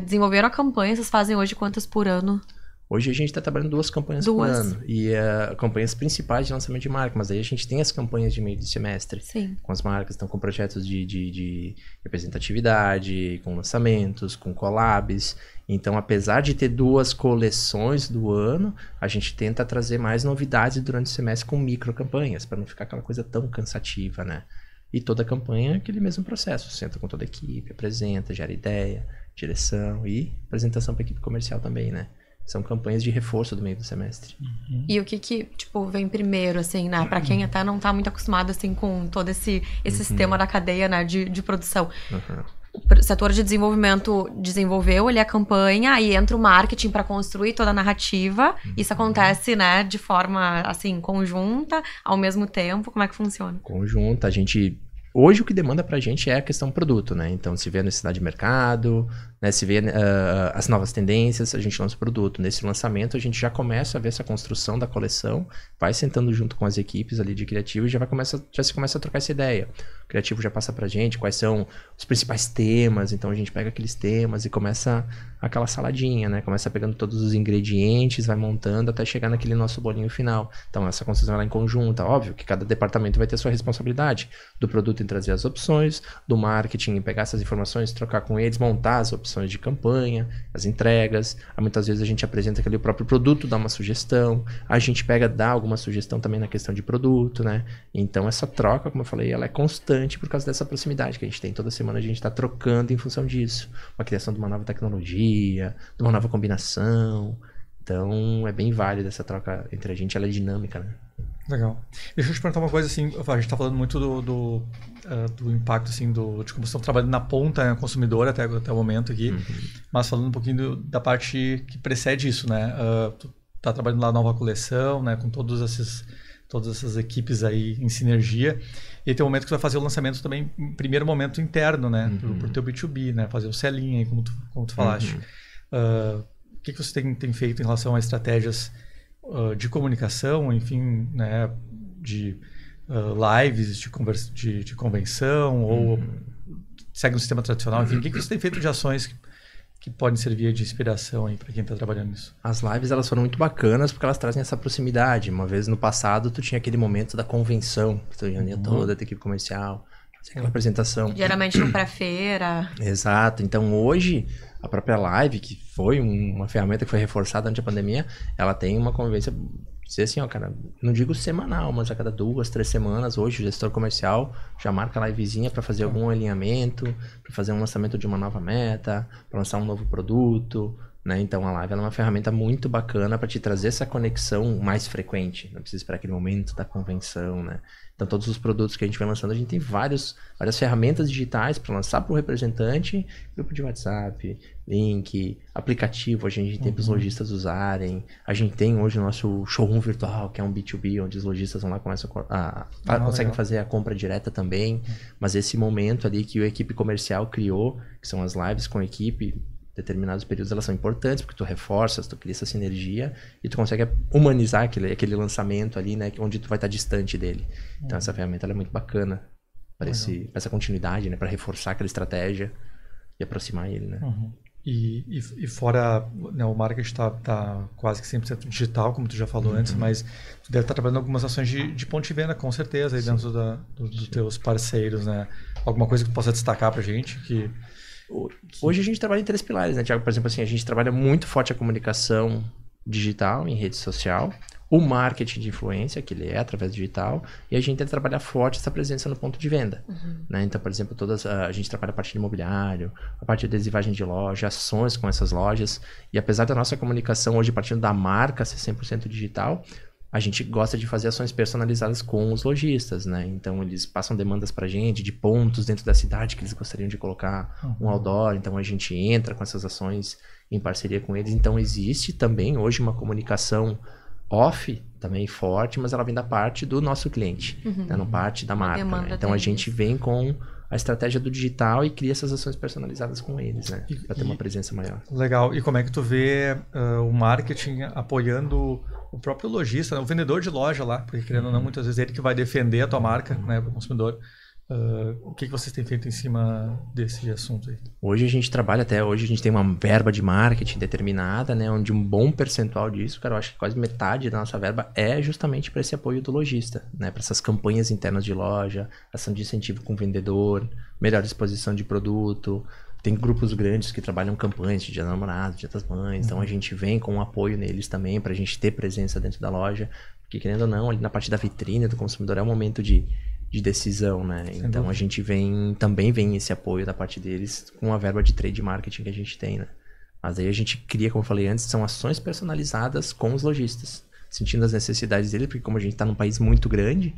Desenvolveram a campanha, vocês fazem hoje quantas por ano? Hoje a gente está trabalhando 2 campanhas por ano. E campanhas principais de lançamento de marca. Mas aí a gente tem as campanhas de meio de semestre. Sim. Com as marcas, então com projetos de representatividade, com lançamentos, com collabs. Então, apesar de ter 2 coleções do ano, a gente tenta trazer mais novidades durante o semestre com micro campanhas, para não ficar aquela coisa tão cansativa, né? E toda campanha é aquele mesmo processo. Senta com toda a equipe, apresenta, gera ideia, direção e apresentação para a equipe comercial também, né? São campanhas de reforço do meio do semestre. E o que tipo, vem primeiro, assim, né? Pra quem até não tá muito acostumado, assim, com todo esse sistema da cadeia, né? De produção. O setor de desenvolvimento desenvolveu ali a campanha, aí entra o marketing para construir toda a narrativa. Isso acontece, né? De forma, assim, conjunta, ao mesmo tempo. Como é que funciona? Conjunta. Hoje o que demanda pra gente é a questão produto, né? Então, se vê a necessidade de mercado, né? Se vê as novas tendências, a gente lança o produto. Nesse lançamento, a gente já começa a ver essa construção da coleção, vai sentando junto com as equipes ali de criativo e já se começa a trocar essa ideia. O criativo já passa pra gente quais são os principais temas, então a gente pega aqueles temas e começa aquela saladinha, né? Começa pegando todos os ingredientes, vai montando até chegar naquele nosso bolinho final. Então, essa construção ela é em conjunta. Óbvio que cada departamento vai ter sua responsabilidade. Do produto em trazer as opções, do marketing em pegar essas informações, trocar com eles, montar as opções de campanha, as entregas. Muitas vezes a gente apresenta que ali o próprio produto dá uma sugestão, a gente dá alguma sugestão também na questão de produto, né? Então essa troca, como eu falei, ela é constante por causa dessa proximidade que a gente tem. Toda semana a gente está trocando em função disso. Uma criação de uma nova tecnologia, de uma nova combinação. Então é bem válida essa troca entre a gente, ela é dinâmica, né? Legal. Deixa eu te perguntar uma coisa, assim, a gente está falando muito do impacto, assim, de como estão trabalhando na ponta consumidora até o momento aqui, mas falando um pouquinho da parte que precede isso, né? Tu está trabalhando lá na nova coleção, né? Com todas essas equipes aí em sinergia, e tem um momento que tu vai fazer o lançamento também, primeiro momento interno, né? Pro teu B2B, né? Fazer o selling aí, como tu falaste. O que você tem feito em relação a estratégias de comunicação, enfim, né, de lives, de convenção, ou segue um sistema tradicional, enfim, o que você tem feito de ações que podem servir de inspiração aí para quem está trabalhando nisso? As lives, elas foram muito bacanas porque elas trazem essa proximidade. Uma vez no passado, tu tinha aquele momento da convenção, que tu reunia toda a equipe comercial, fazia aquela apresentação. Geralmente no pré-feira. Exato. Então, hoje, a própria live, que foi uma ferramenta que foi reforçada durante a pandemia, ela tem uma convivência, dizer assim, ó, cara, não digo semanal, mas a cada 2, 3 semanas, hoje o gestor comercial já marca a livezinha para fazer algum alinhamento, para fazer um lançamento de uma nova meta, para lançar um novo produto, né? Então a live ela é uma ferramenta muito bacana para te trazer essa conexão mais frequente, não precisa esperar aquele momento da convenção, né? Então todos os produtos que a gente vai lançando, a gente tem várias ferramentas digitais para lançar para o representante, grupo de WhatsApp, link, aplicativo, a gente tem para os lojistas usarem. A gente tem hoje o nosso showroom virtual, que é um B2B, onde os lojistas vão lá e conseguem fazer a compra direta também. Mas esse momento ali que a equipe comercial criou, que são as lives com a equipe, determinados períodos elas são importantes, porque tu reforças, tu cria essa sinergia e tu consegue humanizar aquele lançamento ali, né, onde tu vai estar distante dele. Então essa ferramenta ela é muito bacana para essa continuidade, né, para reforçar aquela estratégia e aproximar ele, né. E fora, né, o marketing tá quase que 100% digital, como tu já falou antes, mas tu deve estar trabalhando algumas ações de ponto de venda, com certeza, aí dentro dos teus parceiros, né? Alguma coisa que tu possa destacar pra gente que... Hoje a gente trabalha em 3 pilares, né, Thiago? Por exemplo, assim, a gente trabalha muito forte a comunicação digital, em rede social, o marketing de influência, que ele é através digital, e a gente tenta trabalhar forte essa presença no ponto de venda. Né? Então, por exemplo, a gente trabalha a parte de imobiliário, a parte de adesivagem de loja, ações com essas lojas, e apesar da nossa comunicação hoje partindo da marca ser 100% digital, a gente gosta de fazer ações personalizadas com os lojistas, né? Então, eles passam demandas pra gente de pontos dentro da cidade que eles gostariam de colocar um outdoor. Então, a gente entra com essas ações em parceria com eles. Então, existe também hoje uma comunicação off também forte, mas ela vem da parte do nosso cliente, né? Não parte da marca, né? Então, a gente vem com a estratégia do digital e cria essas ações personalizadas com eles, né? Para ter uma presença maior. Legal. E como é que tu vê o marketing apoiando o próprio lojista, né? O vendedor de loja lá? Porque, querendo ou não, muitas vezes é ele que vai defender a tua marca, né, para o consumidor. O que vocês têm feito em cima desse assunto aí? Hoje a gente trabalha, até hoje a gente tem uma verba de marketing determinada, né? Onde um bom percentual disso, cara, eu acho que quase metade da nossa verba é justamente para esse apoio do lojista, né? Para essas campanhas internas de loja, ação de incentivo com o vendedor, melhor exposição de produto. Tem grupos grandes que trabalham campanhas de Dia dos Namorados, Dia das Mães, então a gente vem com um apoio neles também para a gente ter presença dentro da loja, porque querendo ou não, ali na parte da vitrine do consumidor é um momento de decisão, né? Então a gente também vem esse apoio da parte deles com a verba de trade marketing que a gente tem, né? Mas aí a gente cria, como eu falei antes, são ações personalizadas com os lojistas, sentindo as necessidades deles, porque como a gente está num país muito grande,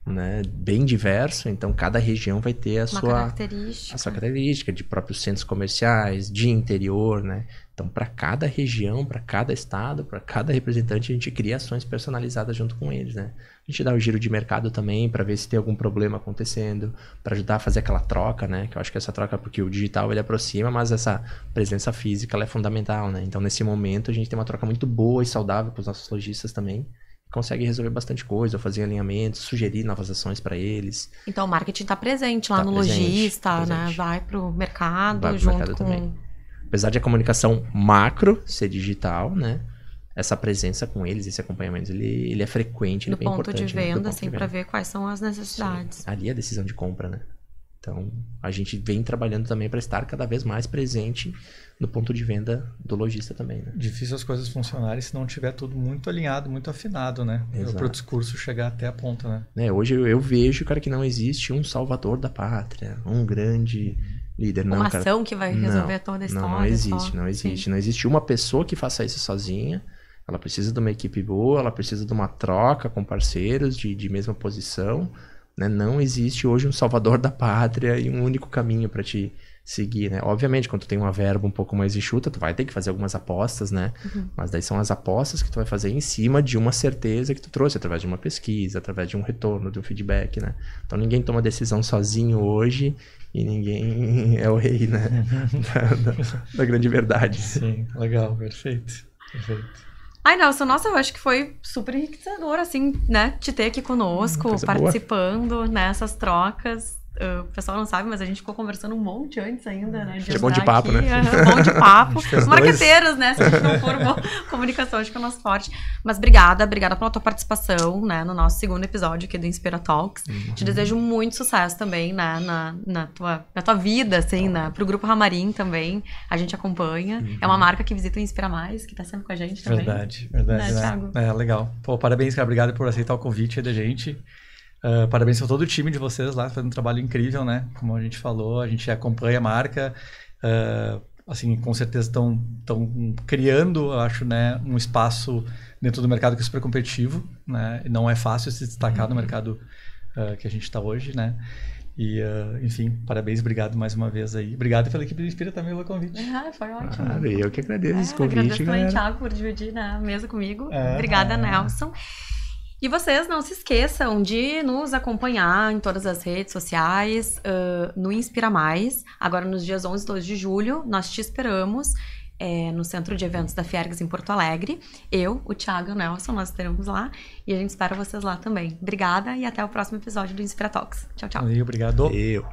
né, bem diverso, então cada região vai ter a sua característica de próprios centros comerciais, de interior, né? Então, para cada região, para cada estado, para cada representante, a gente cria ações personalizadas junto com eles, né? A gente dá o giro de mercado também para ver se tem algum problema acontecendo, para ajudar a fazer aquela troca, né? Que eu acho que essa troca, porque o digital ele aproxima, mas essa presença física ela é fundamental, né? Então, nesse momento, a gente tem uma troca muito boa e saudável com os nossos lojistas também. Consegue resolver bastante coisa, fazer alinhamentos, sugerir novas ações para eles. Então o marketing está presente lá no lojista, né? Vai pro mercado junto com... Também. Apesar de a comunicação macro ser digital, né? Essa presença com eles, esse acompanhamento, ele é frequente, ele é bem importante. Do ponto de venda, assim, para ver quais são as necessidades. Sim. Ali é a decisão de compra, né? Então, a gente vem trabalhando também para estar cada vez mais presente no ponto de venda do lojista também, né? Difícil as coisas funcionarem se não tiver tudo muito alinhado, muito afinado, né? Para o discurso chegar até a ponta, né? Hoje eu vejo, cara, que não existe um salvador da pátria, um grande líder. Uma ação que vai resolver toda a história. Não existe uma pessoa que faça isso sozinha. Ela precisa de uma equipe boa, ela precisa de uma troca com parceiros de mesma posição, né? Não existe hoje um salvador da pátria e um único caminho para te seguir, né? Obviamente, quando tu tem uma verba um pouco mais enxuta, tu vai ter que fazer algumas apostas, né? Mas daí são as apostas que tu vai fazer em cima de uma certeza que tu trouxe, através de uma pesquisa, através de um retorno, de um feedback, né? Então ninguém toma decisão sozinho hoje e ninguém é o rei, né? da grande verdade. Sim, legal, perfeito. Ai, Nelson, nossa, eu acho que foi super enriquecedor, assim, né? Te ter aqui conosco, participando nessas trocas. O pessoal não sabe, mas a gente ficou conversando um monte antes ainda, né? É bom de papo, né? Bom de papo. Marqueteiros, né? Se a gente não for comunicação, acho que é o nosso forte. Mas obrigada pela tua participação, né? No nosso segundo episódio aqui do Inspira Talks. Te desejo muito sucesso também, né? Na tua vida, assim, né? Pro Grupo Ramarim também. A gente acompanha. É uma marca que visita o Inspira Mais, que tá sempre com a gente também. Verdade. Né, Thiago? Legal. Pô, parabéns, cara. Obrigado por aceitar o convite aí da gente. Parabéns a todo o time de vocês lá, fazendo um trabalho incrível, né? Como a gente falou, a gente acompanha a marca, assim, com certeza estão criando, eu acho, né, um espaço dentro do mercado que é super competitivo, né? E não é fácil se destacar no mercado que a gente está hoje, né? E, enfim, parabéns, obrigado mais uma vez aí. Obrigado pela equipe do Inspira também pelo convite. Foi ótimo. Eu que agradeço esse convite, agradeço também, Thiago, por dividir a mesa comigo. Obrigada, Nelson. E vocês não se esqueçam de nos acompanhar em todas as redes sociais, no Inspira Mais. Agora, nos dias 11 e 12 de julho, nós te esperamos no Centro de Eventos da Fiergs em Porto Alegre. Eu, o Thiago e o Nelson, nós estaremos lá. E a gente espera vocês lá também. Obrigada e até o próximo episódio do Inspira Talks. Tchau, tchau. Obrigado. Eu.